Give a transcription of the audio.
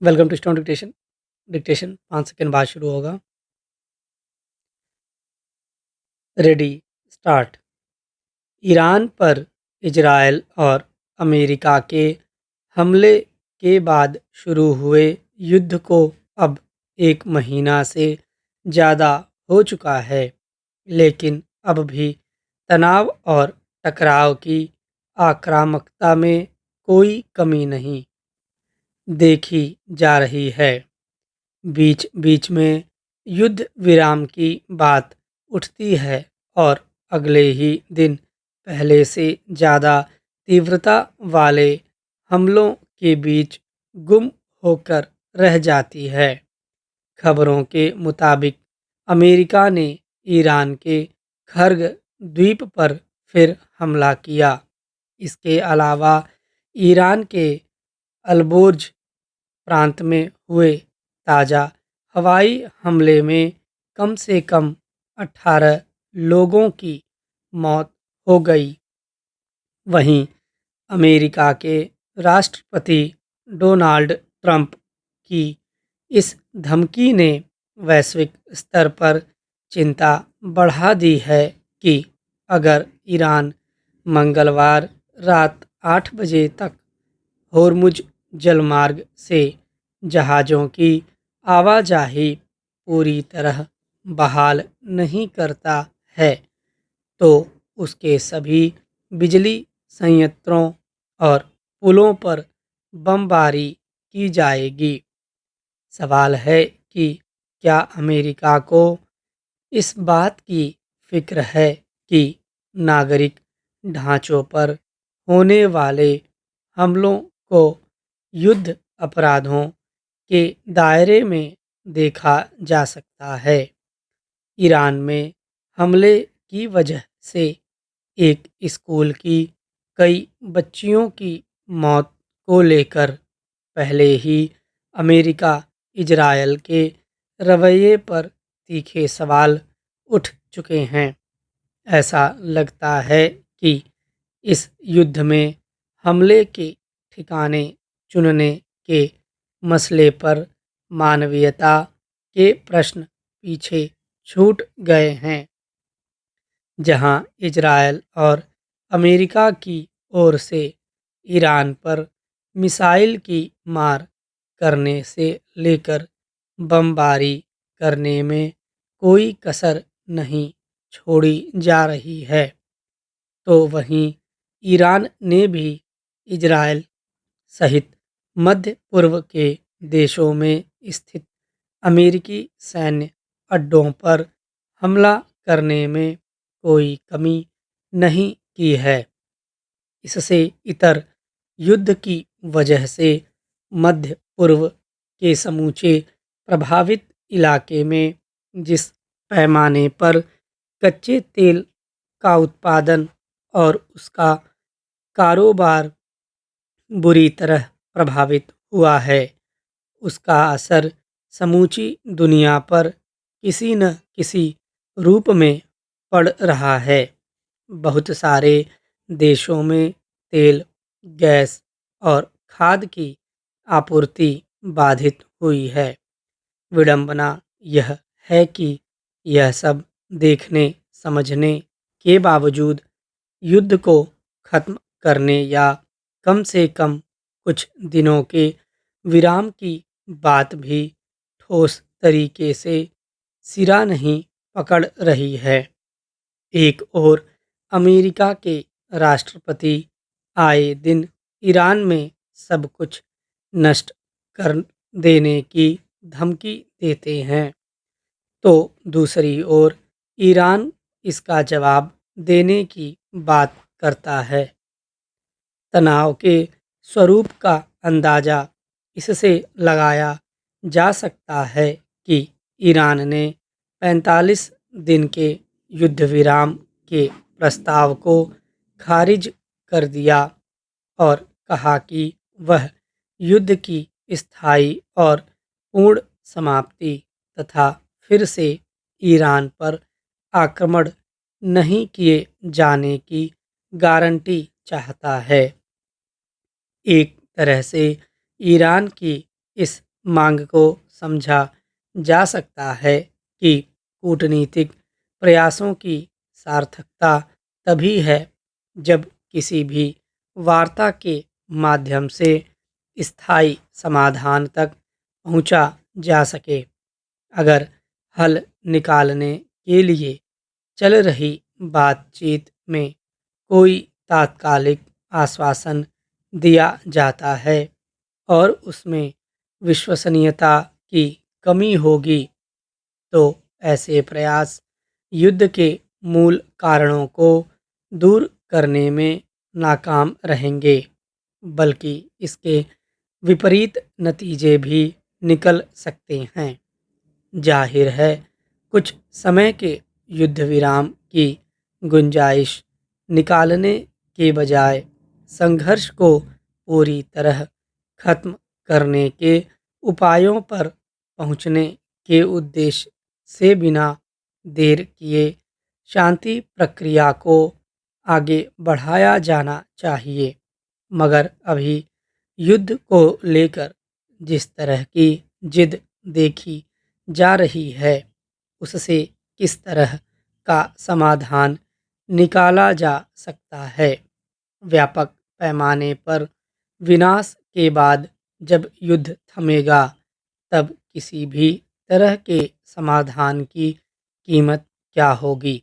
Welcome to stone dictation. Dictation 5 second बाद शुरू होगा। Ready, start. ईरान पर इजरायल और अमेरिका के हमले के बाद शुरू हुए युद्ध को अब 1 महीना से ज़्यादा हो चुका है, लेकिन अब भी तनाव और टकराव की आक्रामकता में कोई कमी नहीं देखी जा रही है। बीच बीच में युद्ध विराम की बात उठती है और अगले ही दिन पहले से ज़्यादा तीव्रता वाले हमलों के बीच गुम होकर रह जाती है। खबरों के मुताबिक अमेरिका ने ईरान के खर्ग द्वीप पर फिर हमला किया। इसके अलावा ईरान के अलबोर्ज प्रांत में हुए ताज़ा हवाई हमले में कम से कम 18 लोगों की मौत हो गई। वहीं अमेरिका के राष्ट्रपति डोनाल्ड ट्रंप की इस धमकी ने वैश्विक स्तर पर चिंता बढ़ा दी है कि अगर ईरान मंगलवार रात 8 बजे तक होर्मुज जलमार्ग से जहाज़ों की आवाजाही पूरी तरह बहाल नहीं करता है, तो उसके सभी बिजली संयंत्रों और पुलों पर बमबारी की जाएगी। सवाल है कि क्या अमेरिका को इस बात की फिक्र है कि नागरिक ढांचों पर होने वाले हमलों को युद्ध अपराधों के दायरे में देखा जा सकता है। ईरान में हमले की वजह से एक स्कूल की कई बच्चियों की मौत को लेकर पहले ही अमेरिका इजरायल के रवैये पर तीखे सवाल उठ चुके हैं। ऐसा लगता है कि इस युद्ध में हमले के ठिकाने चुनने के मसले पर मानवीयता के प्रश्न पीछे छूट गए हैं। जहां इजरायल और अमेरिका की ओर से ईरान पर मिसाइल की मार करने से लेकर बमबारी करने में कोई कसर नहीं छोड़ी जा रही है, तो वहीं ईरान ने भी इजरायल सहित मध्य पूर्व के देशों में स्थित अमेरिकी सैन्य अड्डों पर हमला करने में कोई कमी नहीं की है। इससे इतर युद्ध की वजह से मध्य पूर्व के समूचे प्रभावित इलाके में जिस पैमाने पर कच्चे तेल का उत्पादन और उसका कारोबार बुरी तरह प्रभावित हुआ है, उसका असर समूची दुनिया पर किसी न किसी रूप में पड़ रहा है। बहुत सारे देशों में तेल, गैस और खाद की आपूर्ति बाधित हुई है। विडंबना यह है कि यह सब देखने समझने के बावजूद युद्ध को खत्म करने या कम से कम कुछ दिनों के विराम की बात भी ठोस तरीके से सिरा नहीं पकड़ रही है। एक और अमेरिका के राष्ट्रपति आए दिन ईरान में सब कुछ नष्ट कर देने की धमकी देते हैं, तो दूसरी ओर ईरान इसका जवाब देने की बात करता है। तनाव के स्वरूप का अंदाज़ा इससे लगाया जा सकता है कि ईरान ने 45 दिन के युद्ध विराम के प्रस्ताव को खारिज कर दिया और कहा कि वह युद्ध की स्थायी और पूर्ण समाप्ति तथा फिर से ईरान पर आक्रमण नहीं किए जाने की गारंटी चाहता है। एक तरह से ईरान की इस मांग को समझा जा सकता है कि कूटनीतिक प्रयासों की सार्थकता तभी है जब किसी भी वार्ता के माध्यम से स्थायी समाधान तक पहुंचा जा सके। अगर हल निकालने के लिए चल रही बातचीत में कोई तात्कालिक आश्वासन दिया जाता है और उसमें विश्वसनीयता की कमी होगी, तो ऐसे प्रयास युद्ध के मूल कारणों को दूर करने में नाकाम रहेंगे, बल्कि इसके विपरीत नतीजे भी निकल सकते हैं। जाहिर है, कुछ समय के युद्ध विराम की गुंजाइश निकालने के बजाय संघर्ष को पूरी तरह खत्म करने के उपायों पर पहुंचने के उद्देश्य से बिना देर किए शांति प्रक्रिया को आगे बढ़ाया जाना चाहिए। मगर अभी युद्ध को लेकर जिस तरह की जिद देखी जा रही है, उससे किस तरह का समाधान निकाला जा सकता है? व्यापक पैमाने पर विनाश के बाद जब युद्ध थमेगा, तब किसी भी तरह के समाधान की कीमत क्या होगी?